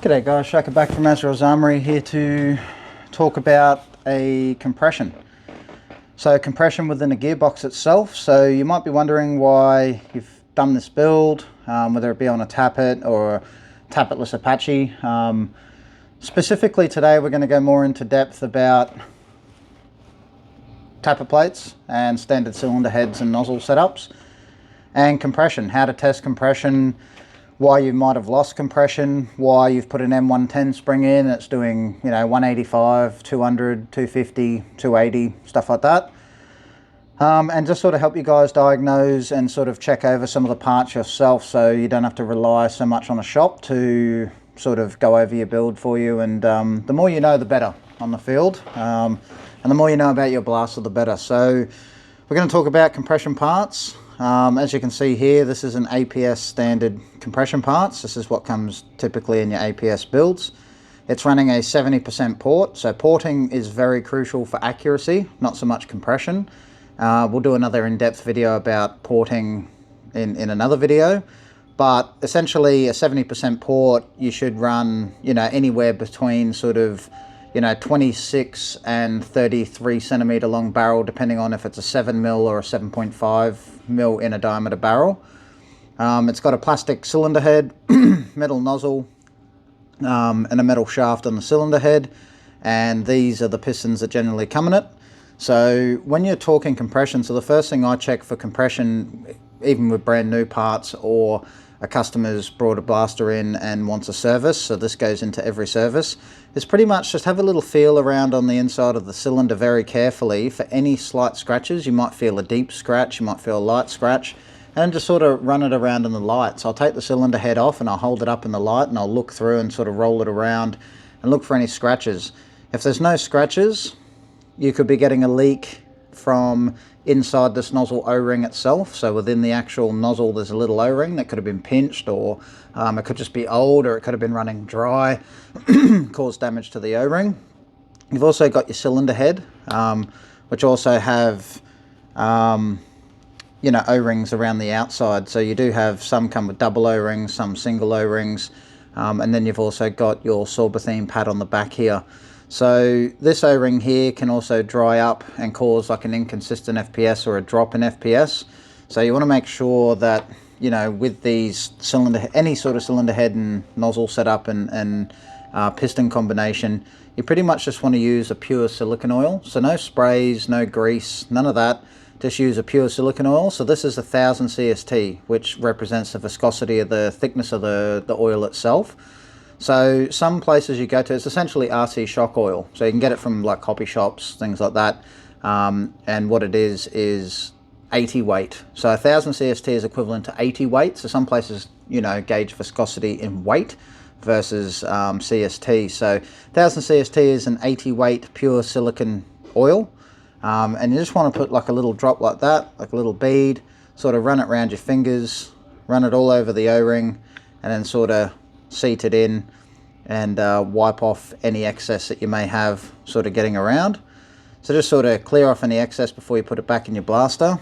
G'day guys, Shaka back from Azrael's Armory here to talk about a compression. So compression within a gearbox itself. So you might be wondering why you've done this build, whether it be on a Tappet or a Tappetless Apache. Specifically today we're going to go more into depth about tappet plates and standard cylinder heads and nozzle setups, and compression, how to test compression, why you might have lost compression, why you've put an M110 spring in, it's doing, 185, 200, 250, 280, stuff like that. And just sort of help you guys diagnose and sort of check over some of the parts yourself, so you don't have to rely so much on a shop to sort of go over your build for you. And the more you know, the better on the field. And the more you know about your blaster, the better. So we're going to talk about compression parts. As you can see here, this is an APS standard compression parts. This is what comes typically in your APS builds. It's running a 70% port, so porting is very crucial for accuracy, not so much compression. We'll do another in-depth video about porting in another video, but essentially a 70% port, you should run, anywhere between sort of 26 and 33 centimeter long barrel, depending on if it's a 7mm or a 7.5mm in a diameter barrel. It's got a plastic cylinder head, metal nozzle, and a metal shaft on the cylinder head, and these are the pistons that generally come in it. So when you're talking compression, so the first thing I check for compression, even with brand new parts or a customer's brought a blaster in and wants a service, so this goes into every service, is pretty much just have a little feel around on the inside of the cylinder very carefully for any slight scratches. You might feel a deep scratch, you might feel a light scratch, and just sort of run it around in the light. So I'll take the cylinder head off and I'll hold it up in the light and I'll look through and sort of roll it around and look for any scratches. If there's no scratches, you could be getting a leak from inside this nozzle O-ring itself. So within the actual nozzle there's a little O-ring that could have been pinched, or it could just be old, or it could have been running dry, caused damage to the O-ring. You've also got your cylinder head, which also have O-rings around the outside. So you do have some come with double O-rings, some single O-rings, and then you've also got your Sorbothene pad on the back here. So this O-ring here can also dry up and cause like an inconsistent FPS or a drop in FPS. So you want to make sure that, with these any sort of cylinder head and nozzle setup and piston combination, you pretty much just want to use a pure silicone oil. So no sprays, no grease, none of that. Just use a pure silicone oil. So this is 1000 CST, which represents the viscosity of the thickness of the oil itself. So some places you go to, it's essentially RC shock oil. So you can get it from like copy shops, things like that. And what it is 80 weight. So 1000 CST is equivalent to 80 weight. So some places, gauge viscosity in weight versus CST. So 1000 CST is an 80 weight pure silicone oil. And you just want to put like a little drop like that, like a little bead, sort of run it around your fingers, run it all over the O-ring, and then sort of seat it in and wipe off any excess that you may have sort of getting around. So just sort of clear off any excess before you put it back in your blaster.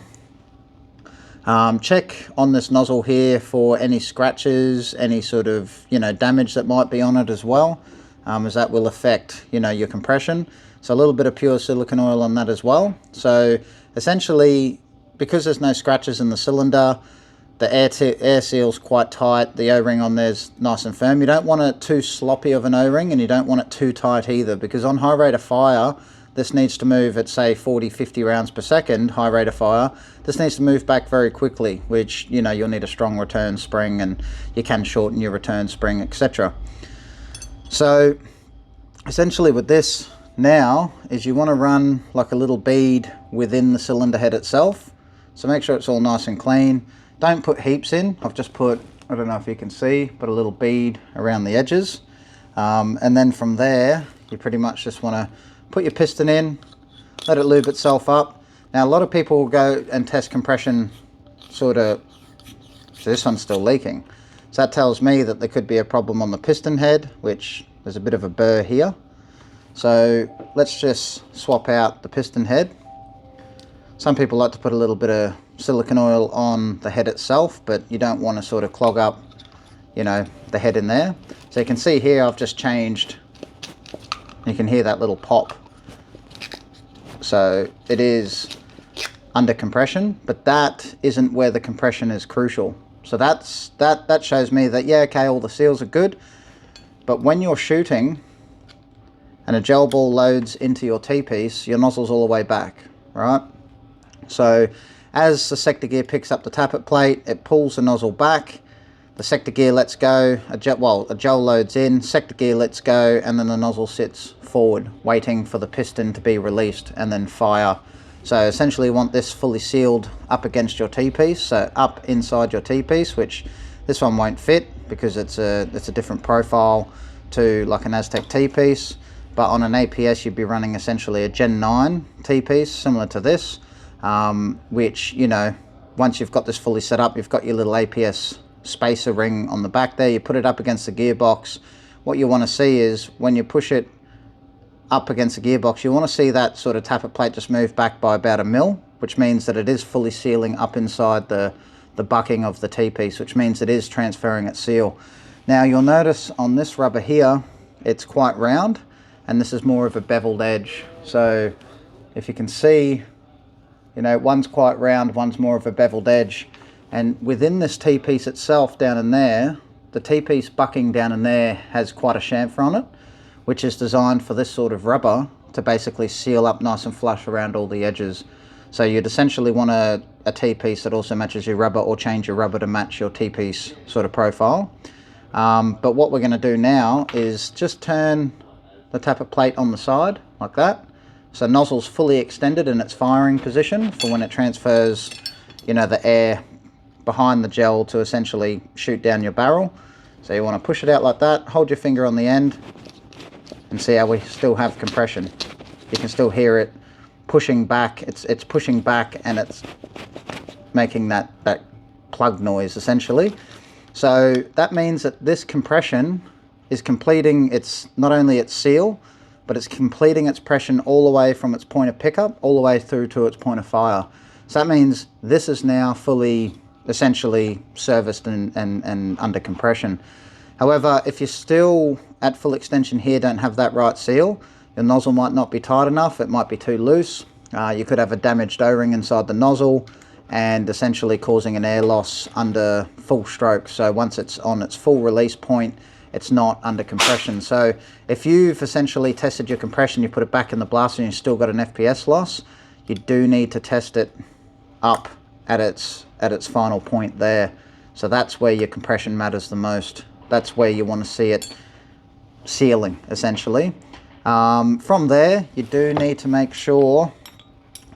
Check on this nozzle here for any scratches, any sort of damage that might be on it as well, as that will affect your compression. So a little bit of pure silicone oil on that as well. So essentially, because there's no scratches in the cylinder, the air seal's quite tight, the O-ring on there's nice and firm. You don't want it too sloppy of an O-ring, and you don't want it too tight either, because on high rate of fire, this needs to move at say 40-50 rounds per second, high rate of fire. This needs to move back very quickly, which you'll need a strong return spring, and you can shorten your return spring, etc. So essentially with this now is you want to run like a little bead within the cylinder head itself. So make sure it's all nice and clean. Don't put heaps in. I've just put, I don't know if you can see, but a little bead around the edges. And then from there, you pretty much just want to put your piston in, let it lube itself up. Now a lot of people will go and test compression so this one's still leaking. So that tells me that there could be a problem on the piston head, which there's a bit of a burr here. So let's just swap out the piston head. Some people like to put a little bit of silicone oil on the head itself, but you don't want to sort of clog up you know, the head in there. So you can see here I've just changed, you can hear that little pop. So it is under compression, but that isn't where the compression is crucial. So that shows me that, yeah, okay, all the seals are good, but when you're shooting and a gel ball loads into your T-piece, your nozzle's all the way back, right? So as the sector gear picks up the tappet plate, it pulls the nozzle back, the sector gear lets go, a gel loads in, sector gear lets go, and then the nozzle sits forward, waiting for the piston to be released and then fire. So essentially you want this fully sealed up against your T-piece, so up inside your T-piece, which this one won't fit because it's a different profile to like an Aztec T-piece. But on an APS you'd be running essentially a Gen 9 T-piece, similar to this, which, you know, once you've got this fully set up, you've got your little APS spacer ring on the back there, you put it up against the gearbox. What you want to see is when you push it up against the gearbox, you want to see that sort of tappet plate just move back by about 1 mil, which means that it is fully sealing up inside the bucking of the T-piece, which means it is transferring its seal. Now you'll notice on this rubber here, it's quite round, and this is more of a beveled edge. So if you can see, you know, one's quite round, one's more of a beveled edge. And within this T-piece itself down in there, the T-piece bucking down in there has quite a chamfer on it, which is designed for this sort of rubber to basically seal up nice and flush around all the edges. So you'd essentially want a T-piece that also matches your rubber, or change your rubber to match your T-piece sort of profile. But what we're going to do now is just turn the tappet plate on the side like that. So nozzle's fully extended in its firing position for when it transfers, you know, the air behind the gel to essentially shoot down your barrel. So you want to push it out like that, hold your finger on the end, and see how we still have compression. You can still hear it pushing back. It's pushing back, and it's making that plug noise essentially. So that means that this compression is completing its, not only its seal, but it's completing its pressure all the way from its point of pickup all the way through to its point of fire. So that means this is now fully essentially serviced and under compression. However, if you're still at full extension here, don't have that right seal, your nozzle might not be tight enough, it might be too loose, you could have a damaged O-ring inside the nozzle and essentially causing an air loss under full stroke. So once it's on its full release point, it's not under compression. So if you've essentially tested your compression, you put it back in the blaster and you've still got an FPS loss, you do need to test it up at its final point there. So that's where your compression matters the most. That's where you want to see it sealing essentially. From there, you do need to make sure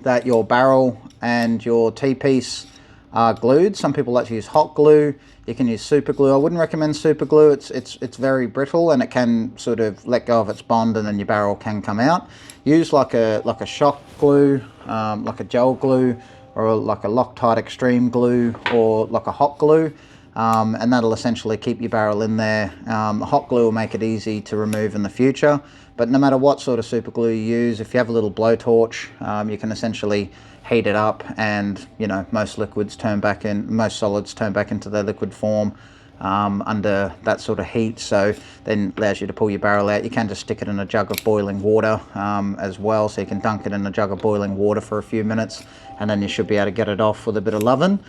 that your barrel and your T-piece are glued. Some people like to use hot glue. You can use super glue. I wouldn't recommend super glue. It's very brittle and it can sort of let go of its bond, and then your barrel can come out. Use like a shock glue, like a gel glue, or like a Loctite extreme glue, or like a hot glue, and that'll essentially keep your barrel in there. Hot glue will make it easy to remove in the future, but no matter what sort of super glue you use, if you have a little blowtorch, you can essentially heat it up, and you know, most solids turn back into their liquid form under that sort of heat. So then allows you to pull your barrel out. You can just stick it in a jug of boiling water as well, so you can dunk it in a jug of boiling water for a few minutes, and then you should be able to get it off with a bit of loving.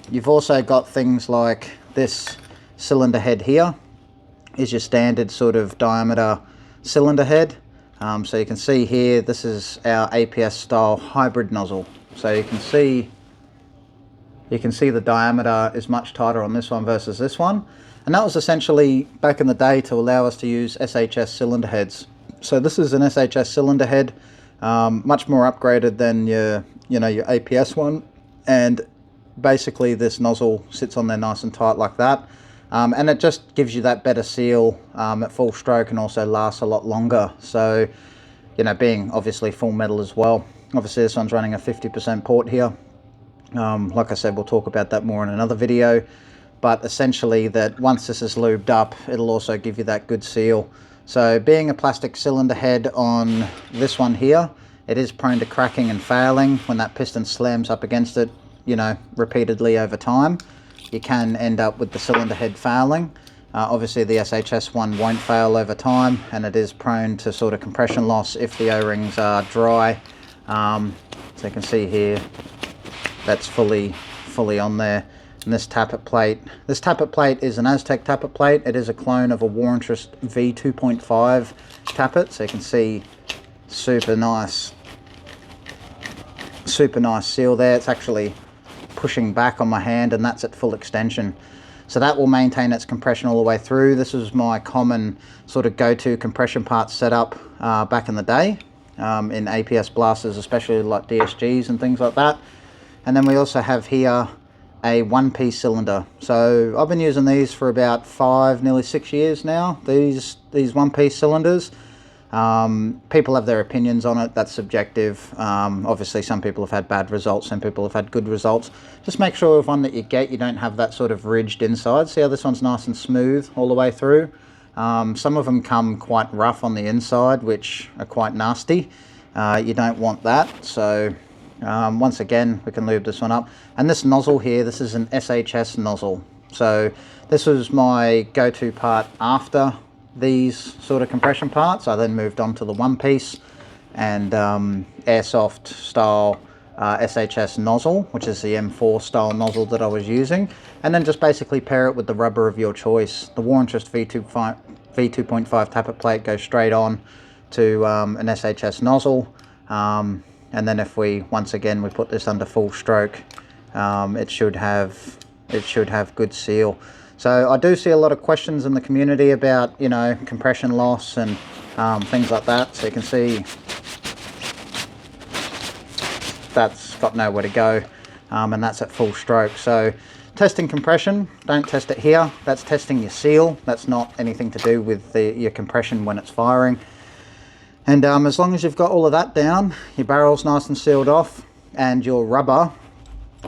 You've also got things like this cylinder head here is your standard sort of diameter cylinder head. So you can see here, this is our APS style hybrid nozzle. So you can see the diameter is much tighter on this one versus this one. And that was essentially back in the day to allow us to use SHS cylinder heads. So this is an SHS cylinder head, much more upgraded than your APS one. And basically this nozzle sits on there nice and tight like that. And it just gives you that better seal at full stroke, and also lasts a lot longer. So, you know, being obviously full metal as well. Obviously this one's running a 50% port here. Like I said, we'll talk about that more in another video. But essentially that once this is lubed up, it'll also give you that good seal. So being a plastic cylinder head on this one here, it is prone to cracking and failing when that piston slams up against it, you know, repeatedly over time. you can end up with the cylinder head failing. Obviously the SHS one won't fail over time, and it is prone to sort of compression loss if the O-rings are dry. So you can see here, that's fully on there. And this tappet plate is an Aztec tappet plate. It is a clone of a War Interest V2.5 tappet, so you can see super nice seal there. It's actually pushing back on my hand, and that's at full extension. So that will maintain its compression all the way through. This was my common sort of go-to compression parts setup back in the day in APS blasters, especially like DSGs and things like that. And then we also have here a one-piece cylinder. So I've been using these for about 5, nearly 6 years now, these one-piece cylinders. People have their opinions on it, that's subjective. Obviously some people have had bad results, some people have had good results. Just make sure with one that you get, you don't have that sort of ridged inside. See how this one's nice and smooth all the way through? Some of them come quite rough on the inside, which are quite nasty. You don't want that. So once again, we can lube this one up. And this nozzle here, this is an SHS nozzle. So this was my go-to part after these sort of compression parts. I then moved on to the one piece and airsoft style SHS nozzle, which is the M4 style nozzle that I was using, and then just basically pair it with the rubber of your choice. The War Interest V2.5 tappet plate goes straight on to an SHS nozzle, and then if we once again we put this under full stroke, it should have good seal. So I do see a lot of questions in the community about, you know, compression loss and things like that. So you can see that's got nowhere to go, and that's at full stroke. So testing compression, don't test it here. That's testing your seal. That's not anything to do with your compression when it's firing. And as long as you've got all of that down, your barrel's nice and sealed off, and your rubber,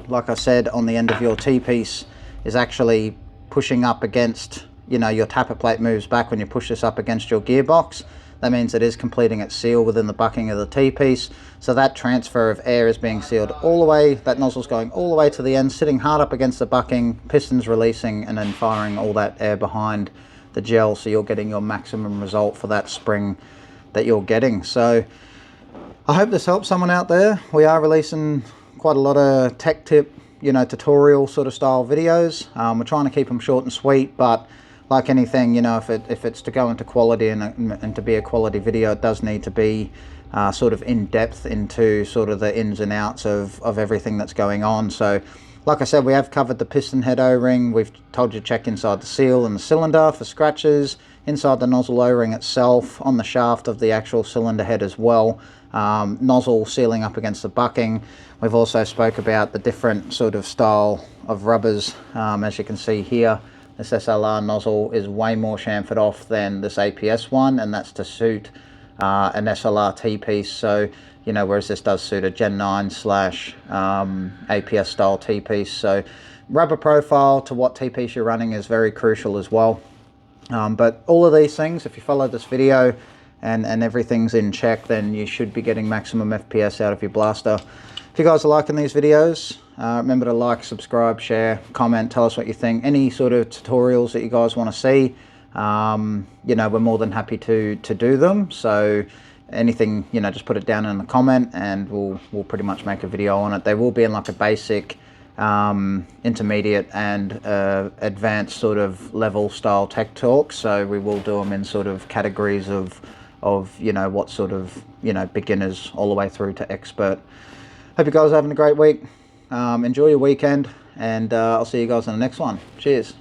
like I said, on the end of your T-piece is actually pushing up against, you know, your tappet plate moves back when you push this up against your gearbox. That means it is completing its seal within the bucking of the T-piece. So that transfer of air is being sealed all the way, that nozzle's going all the way to the end, sitting hard up against the bucking, pistons releasing, and then firing all that air behind the gel, so you're getting your maximum result for that spring that you're getting. So I hope this helps someone out there. We are releasing quite a lot of tech tip, you know, tutorial sort of style videos. We're trying to keep them short and sweet, but like anything, you know, if it's to go into quality and to be a quality video, it does need to be sort of in depth into sort of the ins and outs of everything that's going on. So like I said, we have covered the piston head O-ring. We've told you to check inside the seal and the cylinder for scratches, inside the nozzle O-ring itself, on the shaft of the actual cylinder head as well. Nozzle sealing up against the bucking. We've also spoke about the different sort of style of rubbers. As you can see here, this SLR nozzle is way more chamfered off than this APS one, and that's to suit an SLR T-piece. So, you know, whereas this does suit a Gen 9 / APS style T-piece. So rubber profile to what T-piece you're running is very crucial as well. But all of these things, if you follow this video and everything's in check, then you should be getting maximum FPS out of your blaster. If you guys are liking these videos, remember to like, subscribe, share, comment, tell us what you think. Any sort of tutorials that you guys want to see, you know, we're more than happy to do them. So anything, you know, just put it down in the comment and we'll pretty much make a video on it. They will be in like a basic, intermediate and advanced sort of level style tech talk. So we will do them in sort of categories of you know, what sort of, you know, beginners all the way through to expert. Hope you guys are having a great week. Enjoy your weekend, and I'll see you guys in the next one. Cheers.